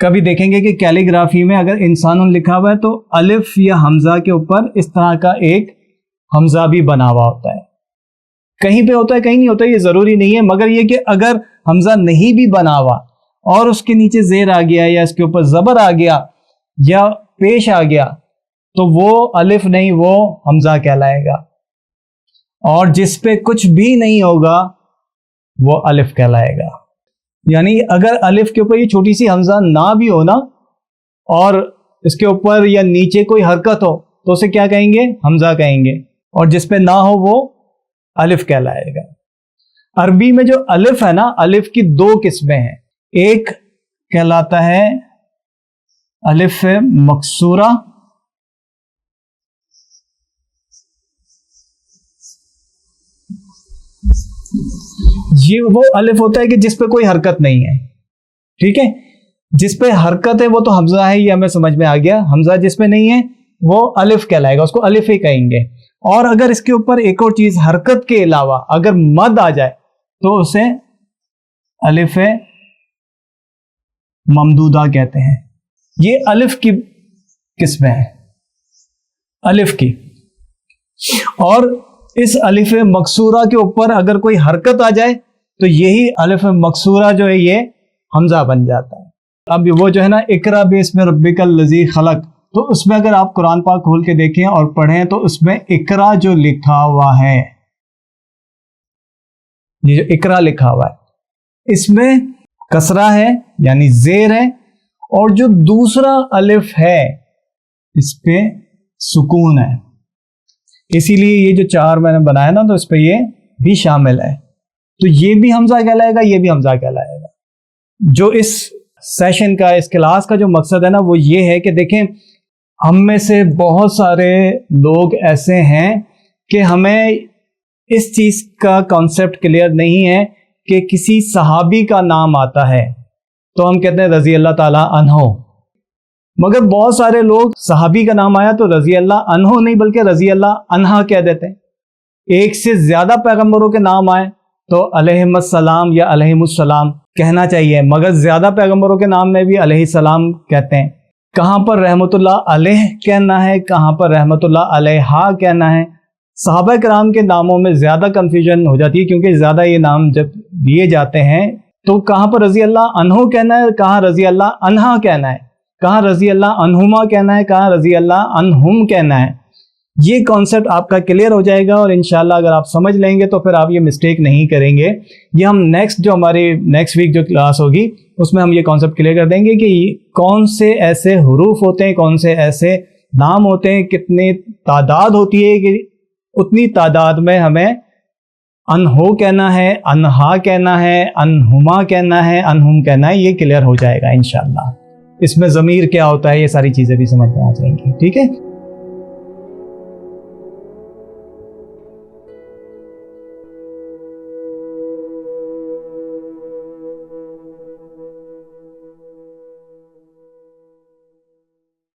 کبھی دیکھیں گے کہ کیلیگرافی میں اگر انسان لکھا ہوا ہے تو الف یا حمزہ کے اوپر اس طرح کا ایک حمزہ بھی بنا ہوا ہوتا ہے. کہیں پہ ہوتا ہے کہیں نہیں ہوتا، یہ ضروری نہیں ہے، مگر یہ کہ اگر حمزہ نہیں بھی بنا ہوا اور اس کے نیچے زیر آ گیا یا اس کے اوپر زبر آ گیا یا پیش آ گیا تو وہ الف نہیں، وہ حمزہ کہلائے گا. اور جس پہ کچھ بھی نہیں ہوگا وہ الف کہلائے گا. یعنی اگر الف کے اوپر یہ چھوٹی سی حمزہ نہ بھی ہو نا اور اس کے اوپر یا نیچے کوئی حرکت ہو تو اسے کیا کہیں گے؟ حمزہ کہیں گے. اور جس پہ نہ ہو وہ الف کہلائے گا. عربی میں جو الف ہے نا، الف کی دو قسمیں ہیں. ایک کہلاتا ہے الف مکسورہ، یہ وہ الف ہوتا ہے کہ جس پہ کوئی حرکت نہیں ہے. ٹھیک ہے، جس پہ حرکت ہے وہ تو حمزہ ہے، یہ ہمیں سمجھ میں آ گیا. حمزہ جس پہ نہیں ہے وہ الف کہلائے گا، اس کو الف ہی کہیں گے. اور اگر اس کے اوپر ایک اور چیز حرکت کے علاوہ اگر مد آ جائے تو اسے الف ممدودہ کہتے ہیں. یہ الف کی قسمیں ہیں، الف کی. اور اس الف مکسورہ کے اوپر اگر کوئی حرکت آ جائے تو یہی الف مکسورہ جو ہے یہ حمزہ بن جاتا ہے. اب وہ جو ہے نا اقرا باسم ربک الذی خلق، تو اس میں اگر آپ قرآن پاک کھول کے دیکھیں اور پڑھیں تو اس میں اقرا جو لکھا ہوا ہے، یہ جو اقرا لکھا ہوا ہے اس میں کسرہ ہے یعنی زیر ہے، اور جو دوسرا الف ہے اس پہ سکون ہے. اسی لیے یہ جو چار میں نے بنایا نا تو اس پہ یہ بھی شامل ہے. تو یہ بھی حمزہ کہلائے گا، یہ بھی حمزہ کہلائے گا. جو اس سیشن کا، اس کلاس کا جو مقصد ہے نا وہ یہ ہے کہ دیکھیں ہم میں سے بہت سارے لوگ ایسے ہیں کہ ہمیں اس چیز کا کانسیپٹ کلیئر نہیں ہے کہ کسی صحابی کا نام آتا ہے تو ہم کہتے ہیں رضی اللہ تعالیٰ عنہ، مگر بہت سارے لوگ صحابی کا نام آیا تو رضی اللہ عنہ نہیں بلکہ رضی اللہ عنہا کہہ دیتے ہیں. ایک سے زیادہ پیغمبروں کے نام آئے تو علیہم السلام یا علیہم السلام کہنا چاہیے، مگر زیادہ پیغمبروں کے نام میں بھی علیہ السلام کہتے ہیں. کہاں پر رحمت اللہ علیہ کہنا ہے، کہاں پر رحمت اللہ علیہا کہنا ہے. صحابہ کرام کے ناموں میں زیادہ کنفیوژن ہو جاتی ہے کیونکہ زیادہ یہ نام جب لیے جاتے ہیں تو کہاں پر رضی اللہ عنہ کہنا ہے، کہاں رضی اللہ عنہا کہنا ہے، کہاں رضی اللہ عنہما کہنا ہے، کہاں رضی اللہ عنہم کہنا ہے. یہ کانسیپٹ آپ کا کلیئر ہو جائے گا اور انشاءاللہ اگر آپ سمجھ لیں گے تو پھر آپ یہ مسٹیک نہیں کریں گے. یہ ہم جو ہماری نیکسٹ ویک جو کلاس ہوگی اس میں ہم یہ کانسیپٹ کلیئر کر دیں گے کہ کون سے ایسے حروف ہوتے ہیں، کون سے ایسے نام ہوتے ہیں، کتنی تعداد ہوتی ہے کہ اتنی تعداد میں ہمیں انہو کہنا ہے، انہا کہنا ہے، انہما کہنا ہے، انہم کہنا ہے. یہ کلیئر ہو جائے گا انشاءاللہ. اس میں ضمیر کیا ہوتا ہے یہ ساری چیزیں بھی سمجھ میں آ جائیں گی. ٹھیک ہے.